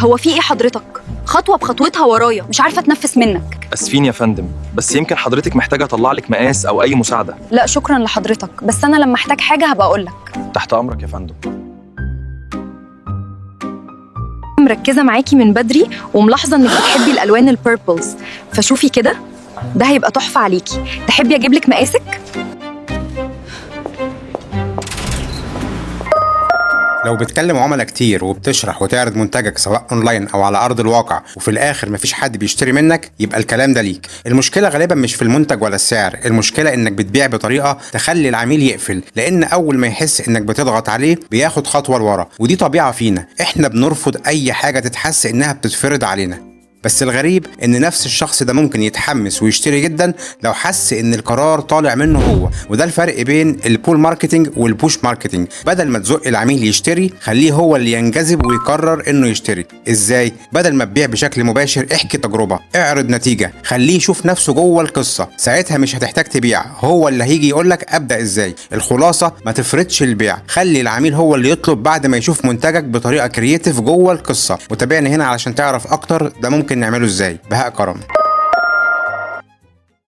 هو في ايه حضرتك؟ خطوه بخطوتها ورايا، مش عارفه اتنفس منك. اسفين يا فندم، بس يمكن حضرتك محتاجه اطلع لك مقاس او اي مساعده. لا شكرا لحضرتك، بس انا لما احتاج حاجه هبقى اقول لك. تحت امرك يا فندم. مركزه معاكي من بدري وملاحظه انك بتحبي الالوان البيربلز، فشوفي كده، ده هيبقى تحفه عليكي. تحبي اجيب لك مقاسك؟ لو بتكلم عملاء كتير وبتشرح وتعرض منتجك سواء اونلاين او على ارض الواقع وفي الاخر مفيش حد بيشتري منك، يبقى الكلام ده ليك. المشكله غالبا مش في المنتج ولا السعر، المشكله انك بتبيع بطريقه تخلي العميل يقفل، لان اول ما يحس انك بتضغط عليه بياخد خطوه لورا، ودي طبيعه فينا، احنا بنرفض اي حاجه تتحس انها بتتفرض علينا. بس الغريب ان نفس الشخص ده ممكن يتحمس ويشتري جدا لو حس ان القرار طالع منه هو، وده الفرق بين البول ماركتنج والبوش ماركتنج. بدل ما تزق العميل يشتري، خليه هو اللي ينجذب ويقرر انه يشتري. ازاي؟ بدل ما تبيع بشكل مباشر، احكي تجربه، اعرض نتيجه، خليه يشوف نفسه جوه القصه، ساعتها مش هتحتاج تبيع، هو اللي هيجي يقولك ابدا ازاي. الخلاصه، ما تفرضش البيع، خلي العميل هو اللي يطلب بعد ما يشوف منتجك بطريقه كرييتيف جوه القصه. وتابعني هنا علشان تعرف اكتر ده ممكن نعمله ازاي. بهاء كرم.